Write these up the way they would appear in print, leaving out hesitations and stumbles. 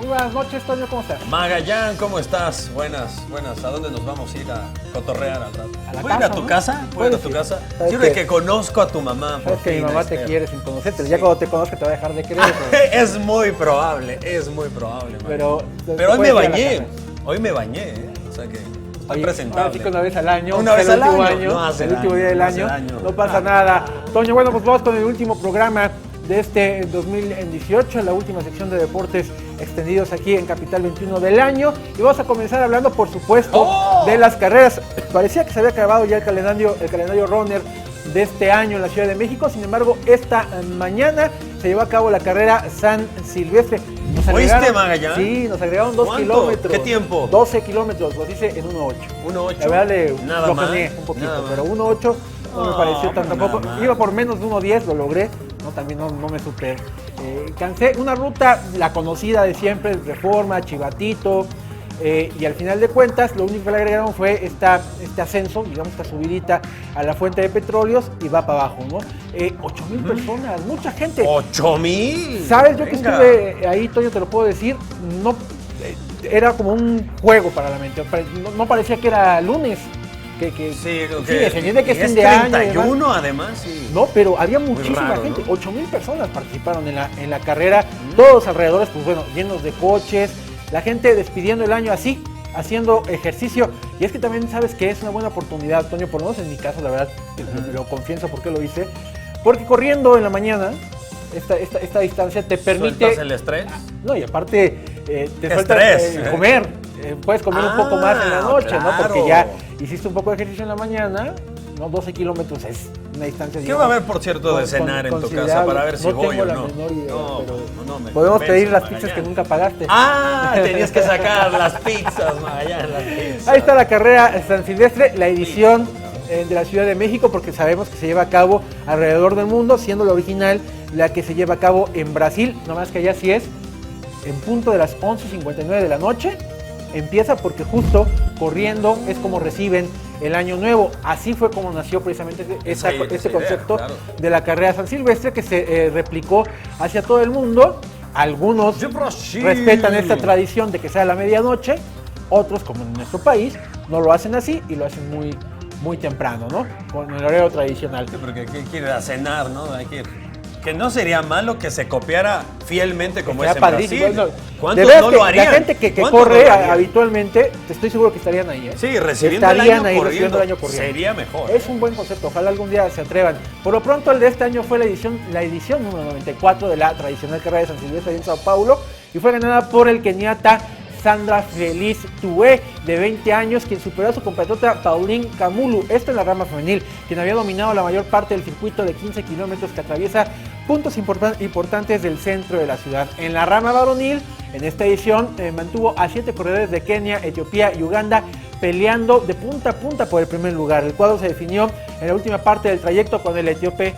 Muy buenas noches, Toño, ¿cómo estás? Magallán, ¿cómo estás? Buenas. ¿A dónde nos vamos a ir a cotorrear al rato? A la ¿Puedo ir a tu ¿no? casa? ¿Puedo ir a tu casa? Sirve que conozco a tu mamá. Sabes que mi mamá te quiere sin conocerte. Ya cuando te conozca te va a dejar de querer. Es muy probable, Pero hoy me bañé. Hoy me bañé, O sea que estoy presentable. Así que una vez al año. Una vez al año. El último día del año. No pasa nada. Toño, bueno, pues vamos con el último programa de este 2018, la última sección de deportes extendidos aquí en Capital 21 del año. Y vamos a comenzar hablando, por supuesto, de las carreras. Parecía que se había acabado ya el calendario runner de este año en la Ciudad de México. Sin embargo, esta mañana se llevó a cabo la carrera San Silvestre. ¿Fuiste, Magallán? Sí, nos agregaron 2 kilómetros. ¿Qué tiempo? 12 kilómetros, los hice en 1.8. 1.8. La verdad Nada lo más. frené un poquito, pero 1.8 no me pareció tampoco. Iba por menos de 1.10, lo logré. No, también no me super cansé. Una ruta, la conocida de siempre, Reforma, Chivatito. Y al final de cuentas, lo único que le agregaron fue este ascenso, digamos, esta subidita a la fuente de petróleos y va para abajo, ¿no? 8,000 personas, mucha gente. ¡8,000! ¿Sabes? Yo que estuve ahí, Toño, te lo puedo decir, no, era como un juego para la mente. No parecía que era lunes. Sí, defendiendo que es fin de 31 año. además, sí. No, pero había muchísima raro, gente. ¿no? 8,000 personas participaron en la carrera. Todos alrededores, pues bueno, llenos de coches. La gente despidiendo el año así, haciendo ejercicio. Y es que también sabes que es una buena oportunidad, Toño, por lo menos en mi caso, la verdad, lo confieso porque lo hice. Porque corriendo en la mañana, esta distancia te permite... ¿Sueltas el estrés? No, y aparte te Estrés, sueltas comer. Puedes comer un poco más en la noche, claro. ¿no? Porque ya hiciste un poco de ejercicio en la mañana, ¿no? 12 kilómetros es una distancia... ¿Qué va a haber, por cierto, de cenar en tu casa para ver si voy o no? No tengo la menor idea, No, podemos pedir las Magallán. pizzas que nunca pagaste. Tenías que sacar las pizzas, Magallán, las pizzas. Ahí está la carrera San Silvestre, la edición de la Ciudad de México, porque sabemos que se lleva a cabo alrededor del mundo, siendo la original la que se lleva a cabo en Brasil, nomás que allá sí es en punto de las 11:59 de la noche. Empieza porque justo corriendo es como reciben el año nuevo. Así fue como nació precisamente este concepto de la carrera San Silvestre, que se replicó hacia todo el mundo. Algunos respetan esta tradición de que sea a la medianoche, otros, como en nuestro país, no lo hacen así y lo hacen muy temprano, ¿no? Con el horario tradicional. Sí, porque hay que ir a cenar, ¿no? Hay que ir. Que no sería malo que se copiara fielmente como es en Brasil. Bueno, ¿Cuántos de no lo harían? La gente que corre habitualmente, te estoy seguro que estarían ahí, ¿eh? Sí, recibiendo el año corriendo. Sería mejor. Es un buen concepto, ojalá algún día se atrevan. Por lo pronto, el de este año fue la edición número 94 de la tradicional carrera de San Silvestre en Sao Paulo y fue ganada por el keniata Sandra Feliz Tuwe, de 20 años, quien superó a su compatriota Pauline Kamulu, esto en la rama femenil, quien había dominado la mayor parte del circuito de 15 kilómetros que atraviesa puntos importantes del centro de la ciudad. En la rama varonil, en esta edición, mantuvo a 7 corredores de Kenia, Etiopía y Uganda peleando de punta a punta por el primer lugar. El cuadro se definió en la última parte del trayecto con el etíope,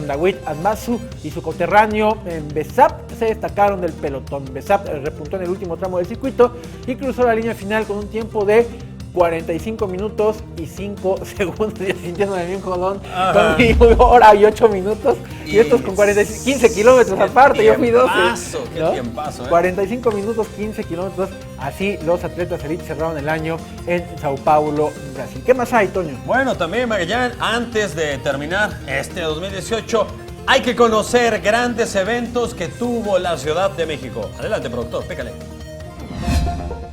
Dawid Admasu y su coterráneo Besap se destacaron del pelotón. Besap repuntó en el último tramo del circuito y cruzó la línea final con un tiempo de 45 minutos y 5 segundos, ya sintiendo el mismo colón, con 1 hora y 8 minutos, y estos con 15 kilómetros aparte, yo fui 12. Qué tiempazo, 45 minutos, 15 kilómetros, así los atletas elite cerraron el año en Sao Paulo, Brasil. ¿Qué más hay, Toño? Bueno, también, Magallán, antes de terminar este 2018, hay que conocer grandes eventos que tuvo la Ciudad de México. Adelante, productor, pécale.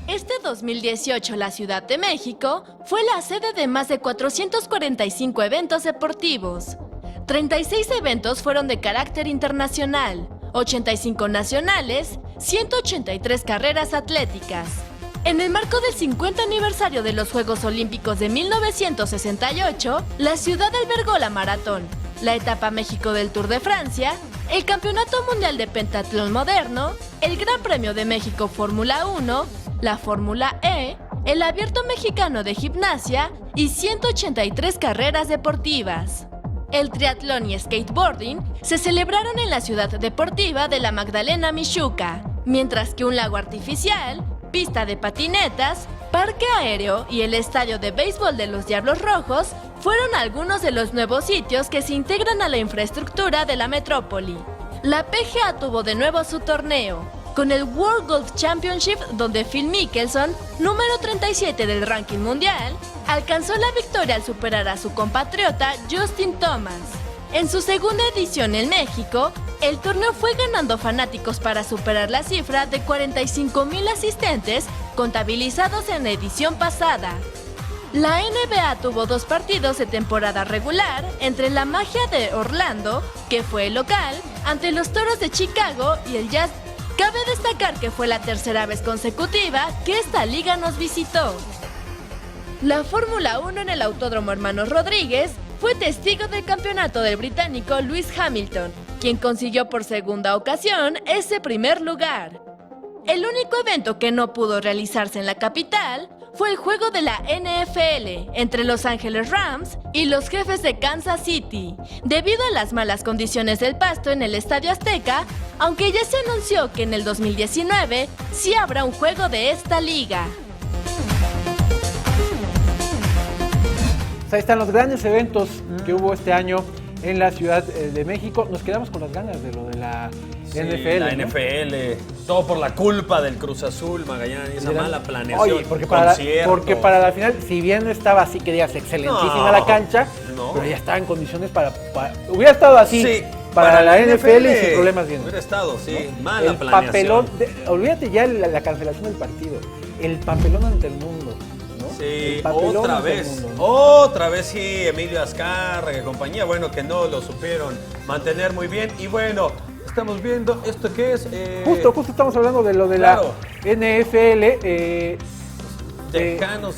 Este 2018, la Ciudad de México fue la sede de más de 445 eventos deportivos. 36 eventos fueron de carácter internacional, 85 nacionales, 183 carreras atléticas. En el marco del 50 aniversario de los Juegos Olímpicos de 1968, la ciudad albergó la maratón, la etapa México del Tour de Francia, el Campeonato Mundial de Pentatlón Moderno, el Gran Premio de México Fórmula 1, la Fórmula E, el Abierto Mexicano de Gimnasia y 183 carreras deportivas. El triatlón y skateboarding se celebraron en la ciudad deportiva de la Magdalena Mixhuca, mientras que un lago artificial, pista de patinetas, parque aéreo y el estadio de béisbol de los Diablos Rojos fueron algunos de los nuevos sitios que se integran a la infraestructura de la metrópoli. La PGA tuvo de nuevo su torneo, con el World Golf Championship, donde Phil Mickelson, número 37 del ranking mundial, alcanzó la victoria al superar a su compatriota Justin Thomas. En su segunda edición en México, el torneo fue ganando fanáticos para superar la cifra de 45,000 asistentes contabilizados en la edición pasada. La NBA tuvo 2 partidos de temporada regular entre la Magia de Orlando, que fue el local, ante los Toros de Chicago y el Jazz. Cabe destacar que fue la tercera vez consecutiva que esta liga nos visitó. La Fórmula 1 en el Autódromo Hermanos Rodríguez fue testigo del campeonato del británico Lewis Hamilton, quien consiguió por segunda ocasión ese primer lugar. El único evento que no pudo realizarse en la capital fue el juego de la NFL entre Los Ángeles Rams y los Jefes de Kansas City, debido a las malas condiciones del pasto en el Estadio Azteca, aunque ya se anunció que en el 2019 sí habrá un juego de esta liga. Ahí están los grandes eventos que hubo este año en la Ciudad de México. Nos quedamos con las ganas de lo de la NFL. La ¿no? NFL, todo por la culpa del Cruz Azul, Magallanes, esa mala planeación. Oye, porque para la final, si bien no estaba así que digas excelentísima la cancha, pero ya estaba en condiciones para hubiera estado así. Sí. Para la NFL y sin problemas bien. Hubiera estado, sí, ¿no? Mala el planeación. Olvídate ya la cancelación del partido. El papelón ante el mundo. Sí, otra vez sí, Emilio Azcárraga y compañía, bueno, que no lo supieron mantener muy bien. Y bueno, estamos viendo, ¿esto qué es? Justo estamos hablando de lo de la NFL. Tejanos.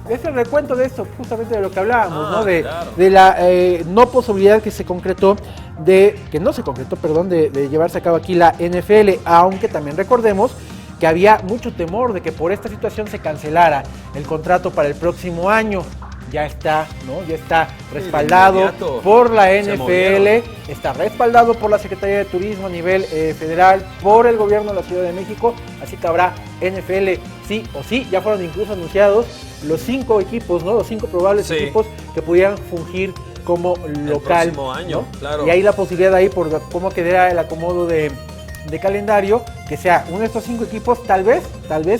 Es el recuento de esto, justamente de lo que hablábamos, ¿no? De la no posibilidad que no se concretó, de llevarse a cabo aquí la NFL, aunque también recordemos que había mucho temor de que por esta situación se cancelara el contrato para el próximo año. Ya está, ¿no? Ya está respaldado por la NFL, está respaldado por la Secretaría de Turismo a nivel federal, por el gobierno de la Ciudad de México, así que habrá NFL sí o sí. Ya fueron incluso anunciados los 5 equipos, ¿no? Los 5 probables equipos que pudieran fungir como local. El próximo año, ¿no? claro. Y ahí la posibilidad ahí por cómo quedará el acomodo de calendario, que sea uno de estos 5 equipos, tal vez,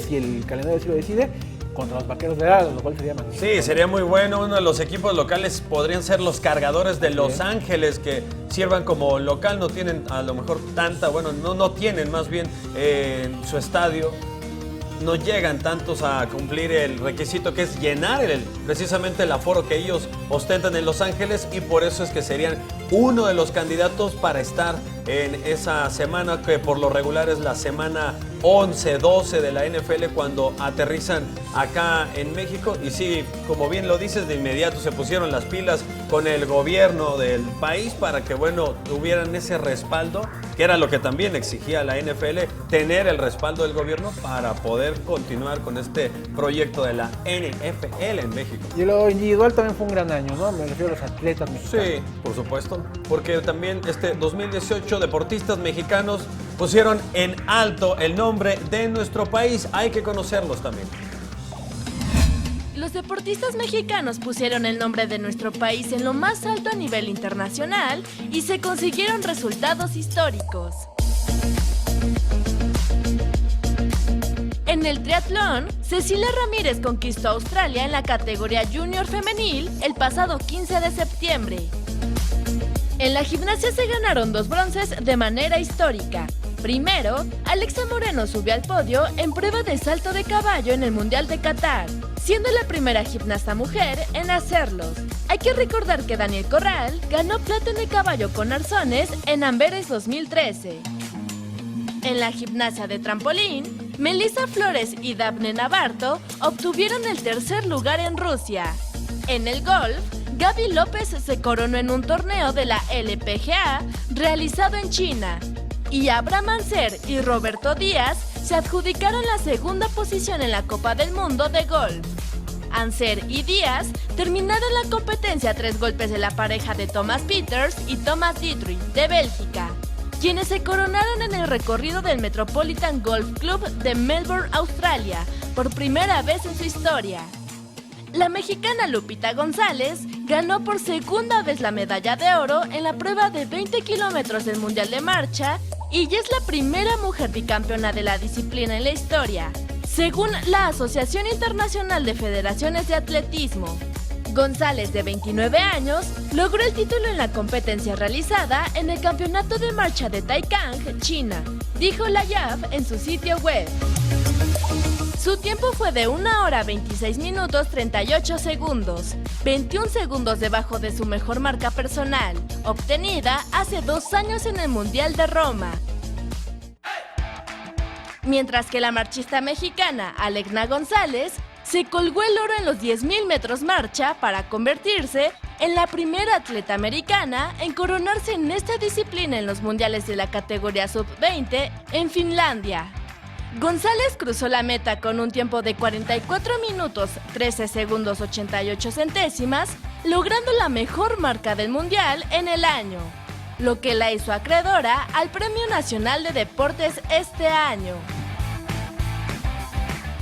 si el calendario sí lo decide, contra los Vaqueros de Dallas, lo cual sería magnífico. Sí, sería muy bueno. Uno de los equipos locales podrían ser los Cargadores de Los Ángeles, que sirvan como local. No tienen a lo mejor no tienen más bien en su estadio. No llegan tantos a cumplir el requisito que es llenar precisamente el aforo que ellos ostentan en Los Ángeles, y por eso es que serían uno de los candidatos para estar en esa semana, que por lo regular es la semana 11-12 de la NFL, cuando aterrizan acá en México. Y sí, como bien lo dices, de inmediato se pusieron las pilas con el gobierno del país para que, tuvieran ese respaldo, que era lo que también exigía la NFL, tener el respaldo del gobierno para poder continuar con este proyecto de la NFL en México. Y lo individual también fue un gran año, ¿no? Me refiero a los atletas mexicanos. Sí, por supuesto, porque también este 2018 deportistas mexicanos pusieron en alto el nombre de nuestro país. Hay que conocerlos también. Los deportistas mexicanos pusieron el nombre de nuestro país en lo más alto a nivel internacional y se consiguieron resultados históricos. En el triatlón, Cecilia Ramírez conquistó a Australia en la categoría junior femenil el pasado 15 de septiembre. En la gimnasia se ganaron 2 bronces de manera histórica. Primero, Alexa Moreno subió al podio en prueba de salto de caballo en el Mundial de Qatar, siendo la primera gimnasta mujer en hacerlos. Hay que recordar que Daniel Corral ganó plata en el caballo con arzones en Amberes 2013. En la gimnasia de trampolín, Melissa Flores y Daphne Navarro obtuvieron el tercer lugar en Rusia. En el golf, Gaby López se coronó en un torneo de la LPGA realizado en China, y Abraham Anser y Roberto Díaz se adjudicaron la segunda posición en la Copa del Mundo de golf. Anser y Díaz terminaron la competencia a 3 golpes de la pareja de Thomas Pieters y Thomas Dietrich de Bélgica, quienes se coronaron en el recorrido del Metropolitan Golf Club de Melbourne, Australia, por primera vez en su historia. La mexicana Lupita González ganó por segunda vez la medalla de oro en la prueba de 20 kilómetros del Mundial de Marcha y ya es la primera mujer bicampeona de la disciplina en la historia, según la Asociación Internacional de Federaciones de Atletismo. González, de 29 años, logró el título en la competencia realizada en el Campeonato de Marcha de Taikang, China, dijo la IAF en su sitio web. Su tiempo fue de 1 hora 26 minutos 38 segundos, 21 segundos debajo de su mejor marca personal, obtenida hace 2 años en el Mundial de Roma. Mientras que la marchista mexicana Alegna González se colgó el oro en los 10.000 metros marcha para convertirse en la primera atleta americana en coronarse en esta disciplina en los mundiales de la categoría sub-20 en Finlandia. González cruzó la meta con un tiempo de 44 minutos 13 segundos 88 centésimas, logrando la mejor marca del mundial en el año, lo que la hizo acreedora al Premio Nacional de Deportes este año.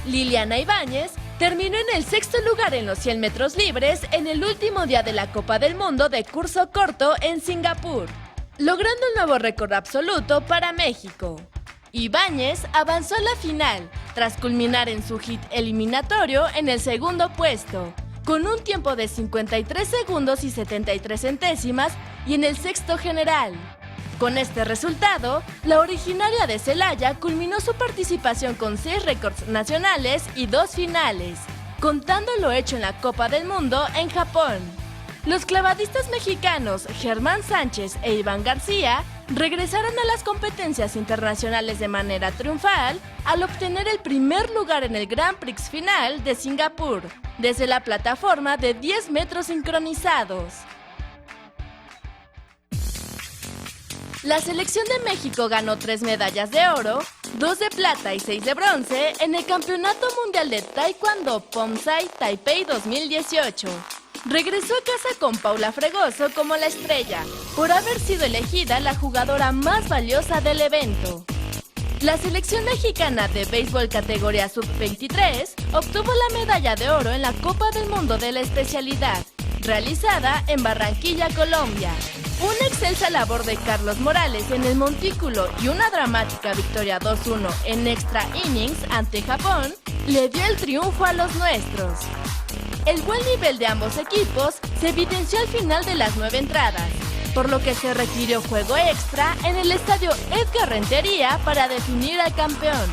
Liliana Ibáñez terminó en el 6º lugar en los 100 metros libres en el último día de la Copa del Mundo de curso corto en Singapur, logrando un nuevo récord absoluto para México. Ibáñez avanzó a la final tras culminar en su hit eliminatorio en el 2º puesto, con un tiempo de 53 segundos y 73 centésimas y en el 6º general. Con este resultado, la originaria de Celaya culminó su participación con 6 récords nacionales y 2 finales, contando lo hecho en la Copa del Mundo en Japón. Los clavadistas mexicanos Germán Sánchez e Iván García regresaron a las competencias internacionales de manera triunfal al obtener el primer lugar en el Grand Prix final de Singapur, desde la plataforma de 10 metros sincronizados. La selección de México ganó 3 medallas de oro, 2 de plata y 6 de bronce en el Campeonato Mundial de Taekwondo Pomsai Taipei 2018. Regresó a casa con Paula Fregoso como la estrella, por haber sido elegida la jugadora más valiosa del evento. La selección mexicana de béisbol categoría sub-23 obtuvo la medalla de oro en la Copa del Mundo de la especialidad, realizada en Barranquilla, Colombia. Una excelsa labor de Carlos Morales en el montículo y una dramática victoria 2-1 en extra innings ante Japón le dio el triunfo a los nuestros. El buen nivel de ambos equipos se evidenció al final de las 9 entradas, por lo que se requirió juego extra en el estadio Edgar Rentería para definir al campeón.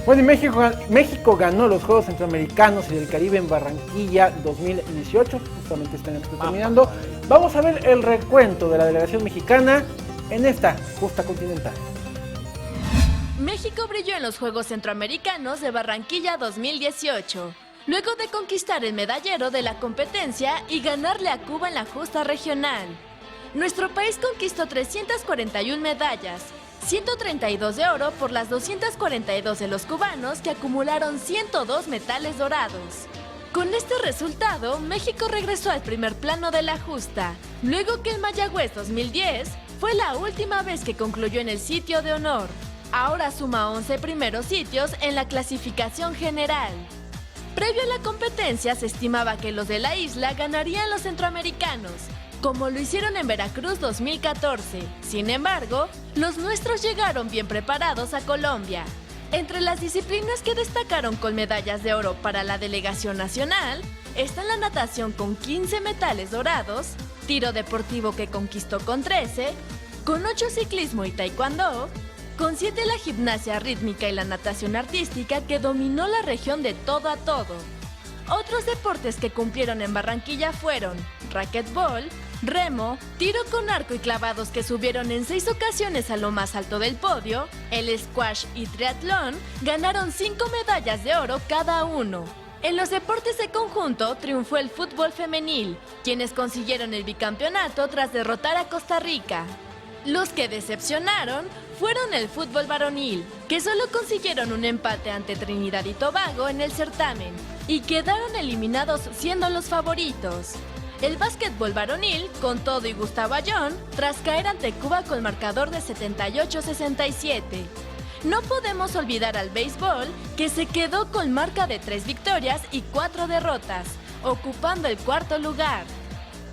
Bueno, y México ganó los Juegos Centroamericanos y del Caribe en Barranquilla 2018, justamente este año que está terminando. Vamos a ver el recuento de la delegación mexicana en esta justa continental. México brilló en los Juegos Centroamericanos de Barranquilla 2018, luego de conquistar el medallero de la competencia y ganarle a Cuba en la justa regional. Nuestro país conquistó 341 medallas, 132 de oro por las 242 de los cubanos que acumularon 102 metales dorados. Con este resultado, México regresó al primer plano de la justa, luego que el Mayagüez 2010 fue la última vez que concluyó en el sitio de honor. Ahora suma 11 primeros sitios en la clasificación general. Previo a la competencia se estimaba que los de la isla ganarían los centroamericanos, como lo hicieron en Veracruz 2014. Sin embargo, los nuestros llegaron bien preparados a Colombia. Entre las disciplinas que destacaron con medallas de oro para la delegación nacional están la natación con 15 metales dorados, tiro deportivo que conquistó con 13, con 8 ciclismo y taekwondo, con 7 la gimnasia rítmica y la natación artística que dominó la región de todo a todo. Otros deportes que cumplieron en Barranquilla fueron racquetball, remo, tiro con arco y clavados que subieron en 6 ocasiones a lo más alto del podio, el squash y triatlón ganaron 5 medallas de oro cada uno. En los deportes de conjunto triunfó el fútbol femenil, quienes consiguieron el bicampeonato tras derrotar a Costa Rica. Los que decepcionaron fueron el fútbol varonil, que solo consiguieron un empate ante Trinidad y Tobago en el certamen y quedaron eliminados siendo los favoritos. El básquetbol varonil, con todo y Gustavo Ayón, tras caer ante Cuba con marcador de 78-67. No podemos olvidar al béisbol, que se quedó con marca de 3 victorias y 4 derrotas, ocupando el 4º lugar.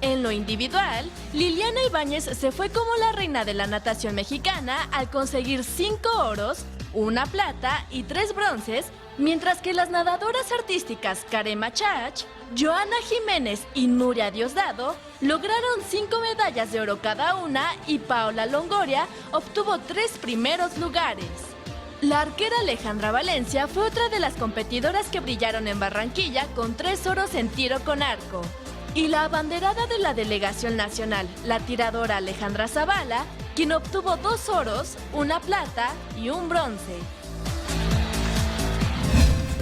En lo individual, Liliana Ibáñez se fue como la reina de la natación mexicana al conseguir 5 oros, 1 plata y 3 bronces, mientras que las nadadoras artísticas Karema Chach, Joana Jiménez y Nuria Diosdado lograron 5 medallas de oro cada una y Paola Longoria obtuvo 3 primeros lugares. La arquera Alejandra Valencia fue otra de las competidoras que brillaron en Barranquilla con 3 oros en tiro con arco. Y la abanderada de la delegación nacional, la tiradora Alejandra Zavala, quien obtuvo 2 oros, 1 plata y 1 bronce.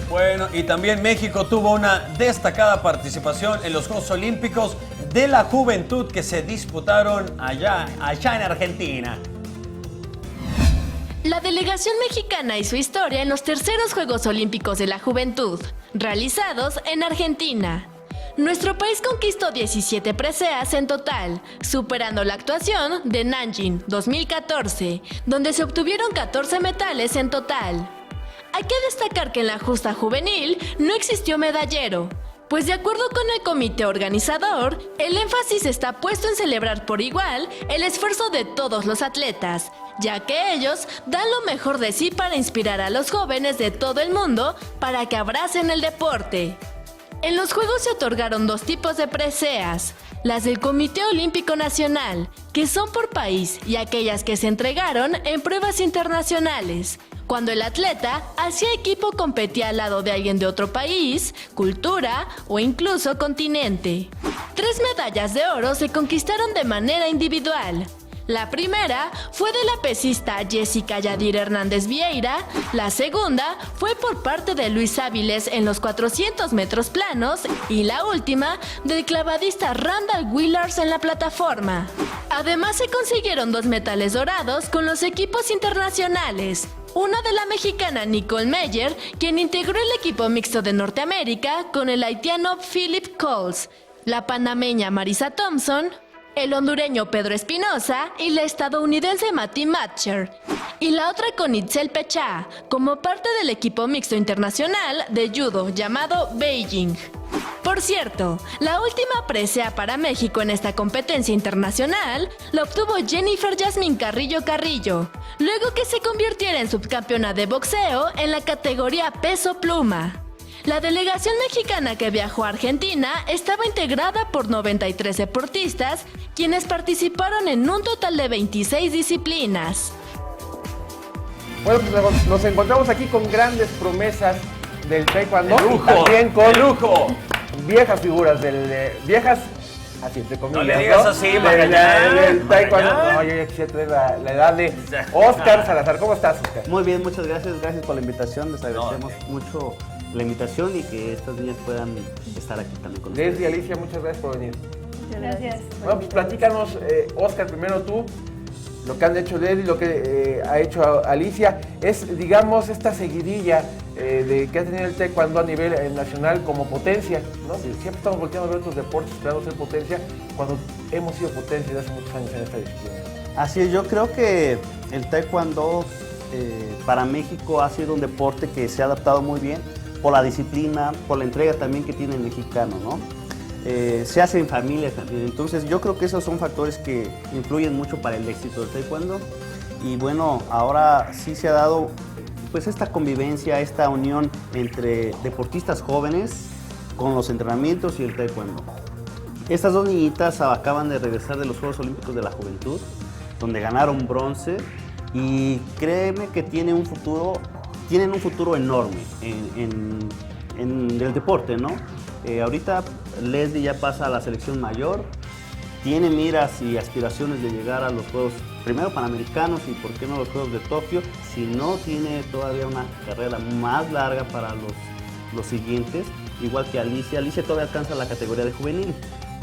Bueno, y también México tuvo una destacada participación en los Juegos Olímpicos de la Juventud que se disputaron allá en Argentina. La delegación mexicana hizo historia en los terceros Juegos Olímpicos de la Juventud, realizados en Argentina. Nuestro país conquistó 17 preseas en total, superando la actuación de Nanjing 2014, donde se obtuvieron 14 metales en total. Hay que destacar que en la justa juvenil no existió medallero, pues de acuerdo con el comité organizador, el énfasis está puesto en celebrar por igual el esfuerzo de todos los atletas, ya que ellos dan lo mejor de sí para inspirar a los jóvenes de todo el mundo para que abracen el deporte. En los Juegos se otorgaron 2 tipos de preseas, las del Comité Olímpico Nacional, que son por país, y aquellas que se entregaron en pruebas internacionales, cuando el atleta hacía equipo competía al lado de alguien de otro país, cultura o incluso continente. 3 medallas de oro se conquistaron de manera individual. La primera fue de la pesista Jessica Yadir Hernández Vieira, la segunda fue por parte de Luis Áviles en los 400 metros planos y la última del clavadista Randall Willars en la plataforma. Además se consiguieron 2 metales dorados con los equipos internacionales. Una de la mexicana Nicole Meyer, quien integró el equipo mixto de Norteamérica con el haitiano Philip Coles, la panameña Marisa Thompson, el hondureño Pedro Espinosa y la estadounidense Matty Matcher, y la otra con Itzel Pechá, como parte del equipo mixto internacional de judo llamado Beijing. Por cierto, la última presea para México en esta competencia internacional la obtuvo Jennifer Yasmín Carrillo Carrillo, luego que se convirtiera en subcampeona de boxeo en la categoría peso pluma. La delegación mexicana que viajó a Argentina estaba integrada por 93 deportistas, quienes participaron en un total de 26 disciplinas. Bueno, pues nos encontramos aquí con grandes promesas del taekwondo. ¡El lujo! Y también con ¡El lujo! viejas figuras viejas, así entre comillas. No le digas así, Magallanes. Del taekwondo. No, yo ya quisiera tener la edad de Oscar Salazar. ¿Cómo estás, Oscar? Muy bien, muchas gracias por la invitación. Les agradecemos mucho la invitación y que estas niñas puedan estar aquí también con ustedes. Leslie, Alicia, muchas gracias por venir. Gracias. Bueno, pues platícanos, Oscar, primero tú, lo que han hecho Leslie, lo que ha hecho Alicia, es, digamos, esta seguidilla de que ha tenido el taekwondo a nivel nacional como potencia, ¿no? Siempre estamos volteando a ver otros deportes esperando ser potencia, cuando hemos sido potencia desde hace muchos años en esta disciplina. Así es, yo creo que el taekwondo para México ha sido un deporte que se ha adaptado muy bien por la disciplina, por la entrega también que tiene el mexicano, ¿no? Se hace en familia también, entonces yo creo que esos son factores que influyen mucho para el éxito del taekwondo. Y bueno, ahora sí se ha dado pues esta convivencia, esta unión entre deportistas jóvenes con los entrenamientos y el taekwondo. Estas 2 niñitas acaban de regresar de los Juegos Olímpicos de la Juventud, donde ganaron bronce, y créeme que tienen un futuro enorme en el deporte, ¿no? Ahorita Leslie ya pasa a la selección mayor, tiene miras y aspiraciones de llegar a los Juegos, primero Panamericanos y por qué no los Juegos de Tokio, si no tiene todavía una carrera más larga para los siguientes, igual que Alicia. Alicia todavía alcanza la categoría de juvenil,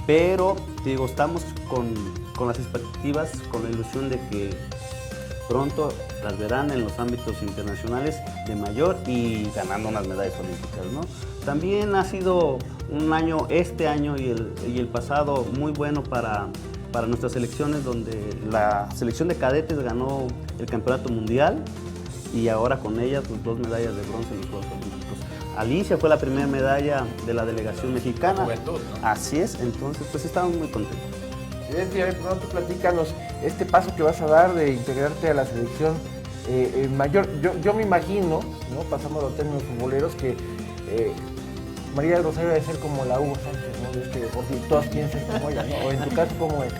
pero digo, estamos con las expectativas, con la ilusión de que pronto las verán en los ámbitos internacionales de mayor y ganando unas medallas olímpicas, ¿no? También ha sido un año, este año y el pasado, muy bueno para nuestras selecciones, donde la selección de cadetes ganó el campeonato mundial y ahora con ellas pues, 2 medallas de bronce en los Juegos Olímpicos. Alicia fue la primera medalla de la delegación mexicana. Juventud, ¿no? Así es, entonces pues estamos muy contentos. Bien, pronto platícanos este paso que vas a dar de integrarte a la selección mayor. Yo me imagino, ¿no? Pasando a los términos futboleros, que María del Rosario debe ser como la Hugo Sánchez, ¿no? De este deporte, y todas piensan como ella, ¿no? O en tu caso, ¿cómo es?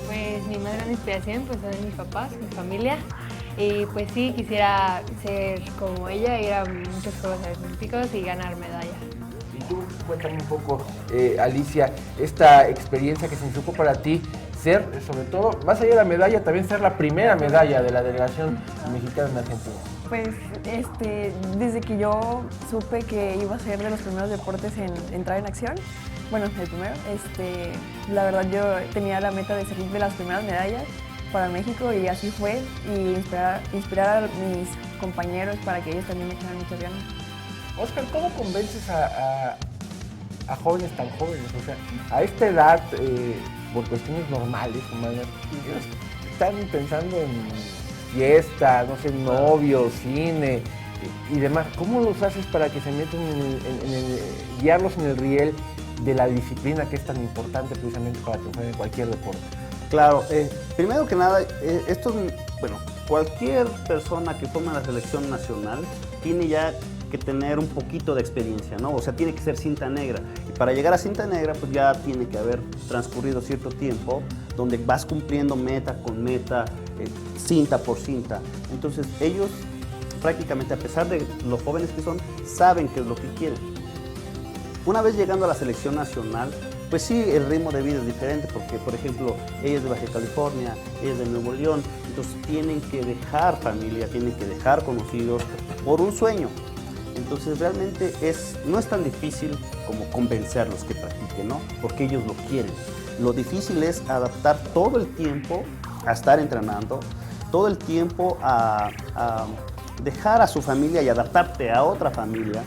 Pues mi más grande inspiración pues son mis papás, mi familia. Y pues sí, quisiera ser como ella, ir a muchos Juegos Olímpicos y ganar medallas. Y tú, cuéntame un poco, Alicia, esta experiencia que significó para ti ser, sobre todo, más allá de la medalla, también ser la primera medalla de la delegación mexicana en Argentina. Pues desde que yo supe que iba a ser de los primeros deportes en entrar en acción, bueno, el primero, la verdad yo tenía la meta de ser de las primeras medallas para México y así fue, y inspirar a mis compañeros para que ellos también me echaran muchas ganas. Oscar, ¿cómo convences a jóvenes tan jóvenes? O sea, a esta edad, por cuestiones normales, humanas, ellos están pensando en fiesta, no sé, novios, cine y demás. ¿Cómo los haces para que se metan guiarlos en el riel de la disciplina que es tan importante precisamente para triunfar en cualquier deporte? Claro, primero que nada, cualquier persona que forma la selección nacional tiene ya que tener un poquito de experiencia, ¿no? O sea, tiene que ser cinta negra. Y para llegar a cinta negra, pues ya tiene que haber transcurrido cierto tiempo donde vas cumpliendo meta con meta, cinta por cinta. Entonces, ellos prácticamente, a pesar de lo jóvenes que son, saben qué es lo que quieren. Una vez llegando a la selección nacional, pues sí, el ritmo de vida es diferente porque, por ejemplo, ella es de Baja California, ella es de Nuevo León, entonces tienen que dejar familia, tienen que dejar conocidos por un sueño. Entonces realmente no es tan difícil como convencerlos que practiquen, ¿no? Porque ellos lo quieren. Lo difícil es adaptar todo el tiempo a estar entrenando, todo el tiempo a dejar a su familia y adaptarte a otra familia,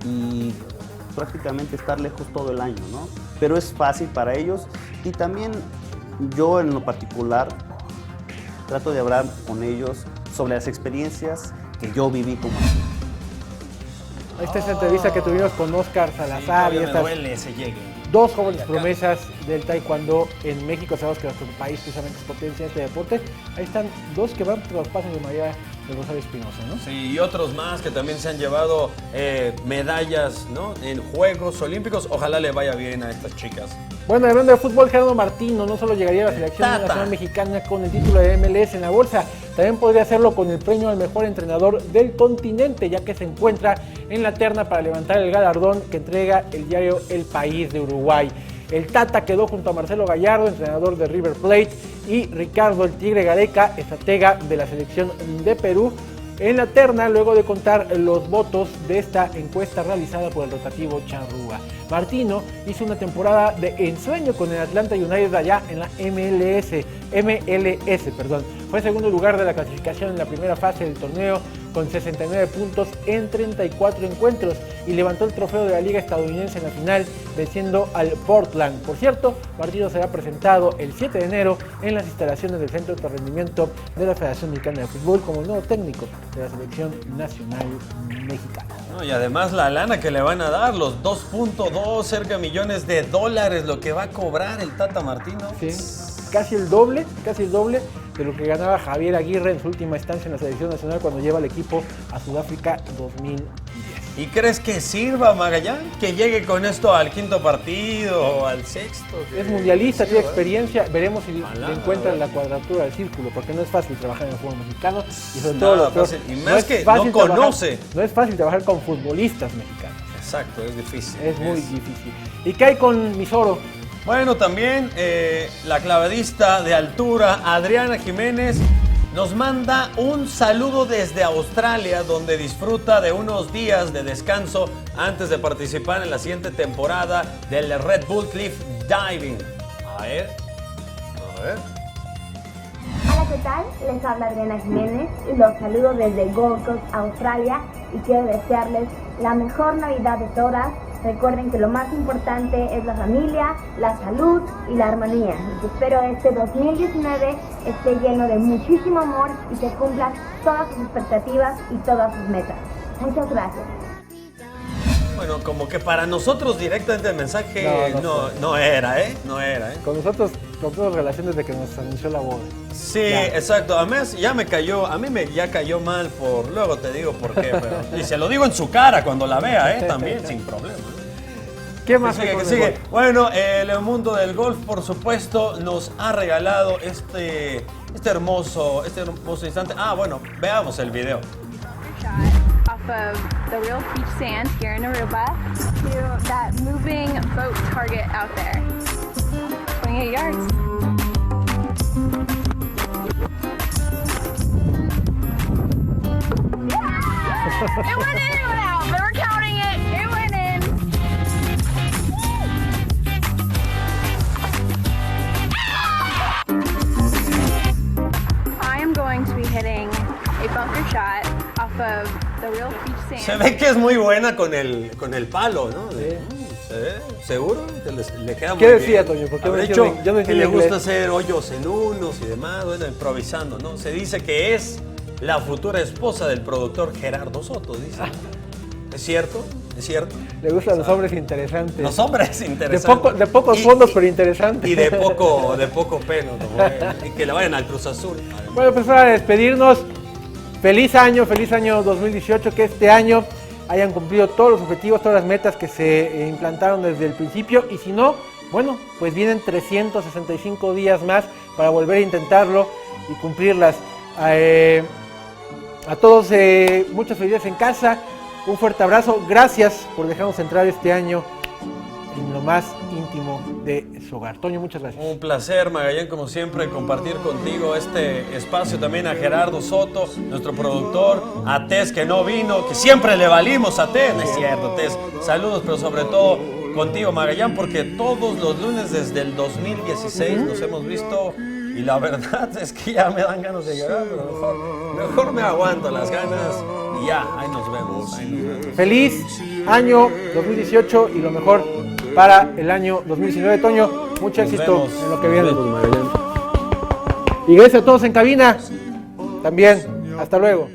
y prácticamente estar lejos todo el año, ¿no? Pero es fácil para ellos, y también yo en lo particular trato de hablar con ellos sobre las experiencias que yo viví como así. Esta es la entrevista que tuvimos con Oscar Salazar, Sí, y me estas duele ese llegue. dos jóvenes promesas del taekwondo en México. Sabemos que nuestro país precisamente es potencia en este deporte. Ahí están dos que van tras los pasos de María del Rosario Espinosa, ¿no? Sí, y otros más que también se han llevado medallas, ¿no? En Juegos Olímpicos. Ojalá le vaya bien a estas chicas. Bueno, hablando de fútbol, Gerardo Martino no solo llegaría a la selección nacional mexicana con el título de MLS en la bolsa, también podría hacerlo con el premio al mejor entrenador del continente, ya que se encuentra en la terna para levantar el galardón que entrega el diario El País de Uruguay. El Tata quedó junto a Marcelo Gallardo, entrenador de River Plate, y Ricardo el Tigre Gareca, estratega de la selección de Perú, en la terna luego de contar los votos de esta encuesta realizada por el rotativo Charrúa. Martino hizo una temporada de ensueño con el Atlanta United allá en la MLS. Fue segundo lugar de la clasificación en la primera fase del torneo con 69 puntos en 34 encuentros y levantó el trofeo de la Liga Estadounidense en la final, venciendo al Portland. Por cierto, Martino será presentado el 7 de enero en las instalaciones del Centro de Rendimiento de la Federación Mexicana de Fútbol como el nuevo técnico de la Selección Nacional Mexicana. No, y además la lana que le van a dar, los 2.2 cerca millones de dólares, lo que va a cobrar el Tata Martino. Sí, casi el doble de lo que ganaba Javier Aguirre en su última estancia en la Selección Nacional cuando lleva al equipo a Sudáfrica 2010. ¿Y crees que sirva Magallán? Que llegue con esto al quinto partido o al sexto. Es mundialista, tiene experiencia, veremos si encuentra la cuadratura del círculo, porque no es fácil trabajar en el fútbol mexicano y sobre todo lo peor, y más que no conoce. No es fácil trabajar con futbolistas mexicanos. Exacto, es difícil. Es muy difícil. ¿Y qué hay con Misoro? Bueno, también la clavadista de altura Adriana Jiménez nos manda un saludo desde Australia, donde disfruta de unos días de descanso antes de participar en la siguiente temporada del Red Bull Cliff Diving. A ver. Hola, ¿qué tal? Les habla Adriana Jiménez y los saludo desde Gold Coast, Australia, y quiero desearles la mejor Navidad de todas. Recuerden que lo más importante es la familia, la salud y la armonía. Y que espero este 2019 esté lleno de muchísimo amor y que cumplan todas sus expectativas y todas sus metas. Muchas gracias. Bueno, como que para nosotros directamente el mensaje no era, ¿eh? No era, ¿eh? Con nosotros rompimos relaciones desde que nos anunció la boda. Sí, Ya. exacto. Además, a mí me ya cayó mal luego te digo por qué, pero, y se lo digo en su cara cuando la vea, también, sin problema. ¿Qué más? Que sigue, hay que con el sigue. golf? Bueno, el mundo del golf, por supuesto, nos ha regalado este hermoso instante. Ah, bueno, veamos el video. Off of the real beach sand here in Aruba to that moving boat target out there. 28 yards. It went in, it went out. They were counting it. It went in. I am going to be hitting a bunker shot off of the real beach sand. Se ve que es muy buena con el palo, ¿no? ¿Se ve? ¿Seguro? Que le queda muy ¿Qué bien. decía, Toño? Porque Habrá yo no dicho entiendo que le inglés. gusta hacer hoyos en unos y demás, bueno, improvisando, ¿no? Se dice que es la futura esposa del productor Gerardo Soto, dice. ¿Es cierto? ¿Es cierto? Le gustan los hombres interesantes. Los hombres interesantes. De pocos fondos, pero interesantes. Y de poco pelo, como él. Y que le vayan al Cruz Azul. Bueno, pues para despedirnos, feliz año 2018, que este año hayan cumplido todos los objetivos, todas las metas que se implantaron desde el principio, y si no, bueno, pues vienen 365 días más para volver a intentarlo y cumplirlas. A todos, muchas felicidades en casa, un fuerte abrazo, gracias por dejarnos entrar este año en lo más íntimo de su hogar. Toño, muchas gracias. Un placer, Magallán, como siempre, compartir contigo este espacio. También a Gerardo Soto, nuestro productor, a Tess, que no vino, que siempre le valimos a Tess. No es cierto, Tess. Saludos, pero sobre todo contigo, Magallán, porque todos los lunes desde el 2016 nos hemos visto y la verdad es que ya me dan ganas de llorar, pero mejor me aguanto las ganas y ya, ahí nos vemos. Feliz año 2018 y lo mejor para el año 2019. Toño, mucho Nos éxito vemos. en lo que viene. Nos vemos, Magallán. Y gracias a todos en cabina. También, hasta luego.